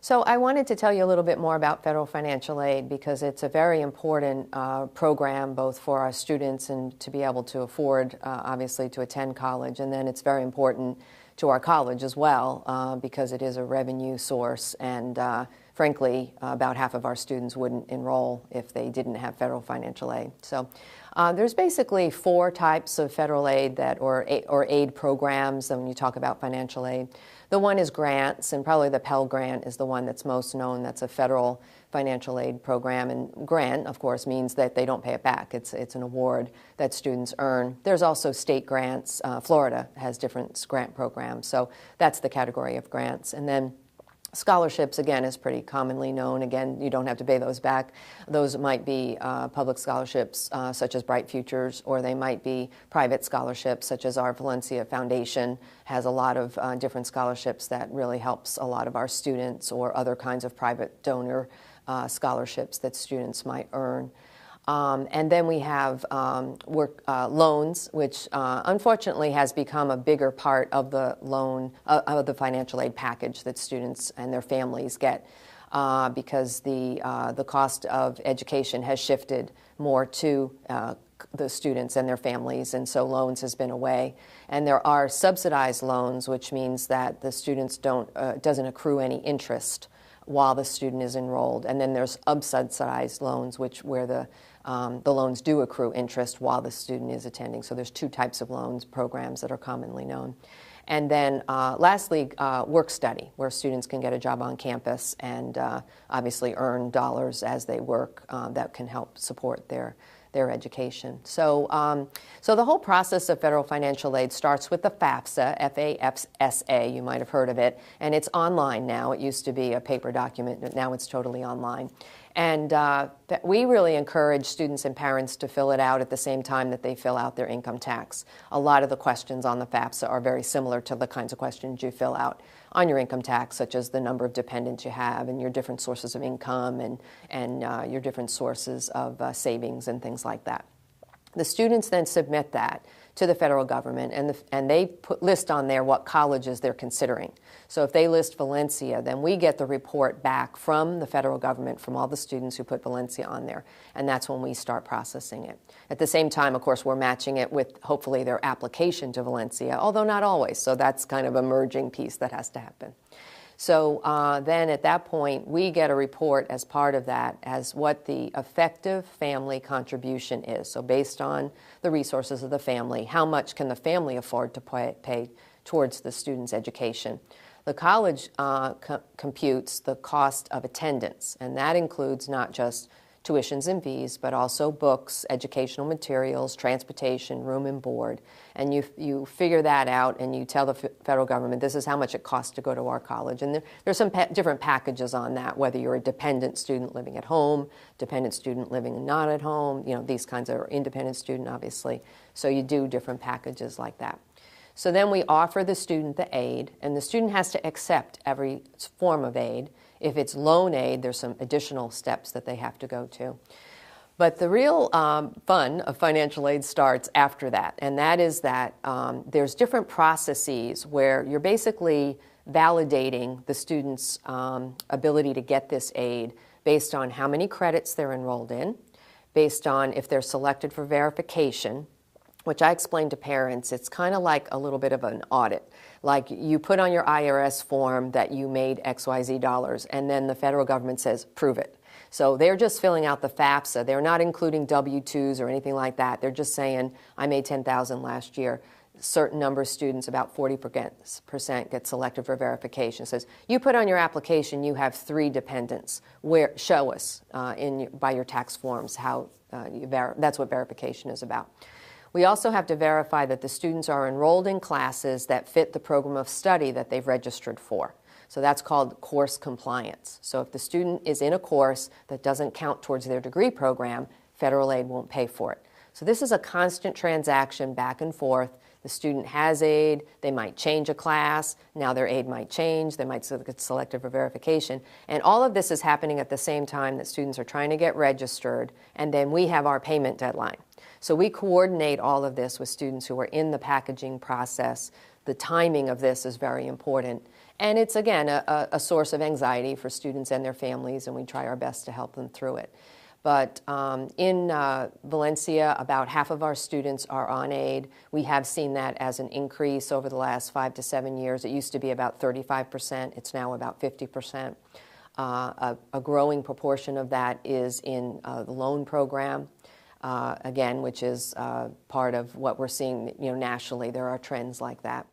So I wanted to tell you a little bit more about federal financial aid because it's a very important program both for our students and to be able to afford, obviously, to attend college. And then it's very important to our college as well because it is a revenue source. And frankly, about half of our students wouldn't enroll if they didn't have federal financial aid. So there's basically 4 types of federal aid or aid programs when you talk about financial aid. The one is grants, and probably the Pell Grant is the one that's most known. That's a federal financial aid program, and grant, of course, means that they don't pay it back. It's an award that students earn. There's also state grants. Florida has different grant programs, so that's the category of grants. And then scholarships, again, is pretty commonly known. Again, you don't have to pay those back. Those might be public scholarships such as Bright Futures, or they might be private scholarships such as our Valencia Foundation has a lot of different scholarships that really helps a lot of our students, or other kinds of private donor scholarships that students might earn. And then we have loans, which unfortunately has become a bigger part of the of the financial aid package that students and their families get because the cost of education has shifted more to the students and their families, and so loans has been a way. And there are subsidized loans, which means that the students doesn't accrue any interest while the student is enrolled. And then there's unsubsidized loans, where the loans do accrue interest while the student is attending. So there's 2 types of loans programs that are commonly known. And then lastly, work study, where students can get a job on campus and obviously earn dollars as they work that can help support their education. So, so the whole process of federal financial aid starts with the FAFSA, F-A-F-S-A, you might have heard of it, and it's online now. It used to be a paper document, but now it's totally online. And we really encourage students and parents to fill it out at the same time that they fill out their income tax. A lot of the questions on the FAFSA are very similar to the kinds of questions you fill out on your income tax, such as the number of dependents you have and your different sources of income and your different sources of savings and things like that. The students then submit that to the federal government, and they list on there what colleges they're considering. So if they list Valencia, then we get the report back from the federal government from all the students who put Valencia on there, and that's when we start processing it. At the same time, of course, we're matching it with hopefully their application to Valencia, although not always, so that's kind of a merging piece that has to happen. So then at that point, we get a report as part of that as what the effective family contribution is. So based on the resources of the family, how much can the family afford to pay towards the student's education? The college computes the cost of attendance, and that includes not just tuitions and fees, but also books, educational materials, transportation, room and board. And you figure that out and you tell the federal government, this is how much it costs to go to our college. And there's some different packages on that, whether you're a dependent student living at home, dependent student living not at home, these kinds of independent student, obviously. So you do different packages like that. So then we offer the student the aid, and the student has to accept every form of aid. If it's loan aid, there's some additional steps that they have to go to. But the real fun of financial aid starts after that, and that is that there's different processes where you're basically validating the student's ability to get this aid based on how many credits they're enrolled in, based on if they're selected for verification, which I explain to parents. It's kind of like a little bit of an audit. Like you put on your IRS form that you made XYZ dollars, and then the federal government says, prove it. So they're just filling out the FAFSA. They're not including W-2s or anything like that. They're just saying, I made $10,000 last year. A certain number of students, about 40%, get selected for verification. It says, you put on your application you have 3 dependents. Show us by your tax forms how that's what verification is about. We also have to verify that the students are enrolled in classes that fit the program of study that they've registered for. So that's called course compliance. So if the student is in a course that doesn't count towards their degree program, federal aid won't pay for it. So this is a constant transaction back and forth. The student has aid, they might change a class, now their aid might change, they might get selected for verification. And all of this is happening at the same time that students are trying to get registered, and then we have our payment deadline. So we coordinate all of this with students who are in the packaging process, the timing of this is very important. And it's, again, a source of anxiety for students and their families, and we try our best to help them through it. But in Valencia, about half of our students are on aid. We have seen that as an increase over the last 5 to 7 years. It used to be about 35%. It's now about 50%. A growing proportion of that is in the loan program, again, which is part of what we're seeing, nationally. There are trends like that.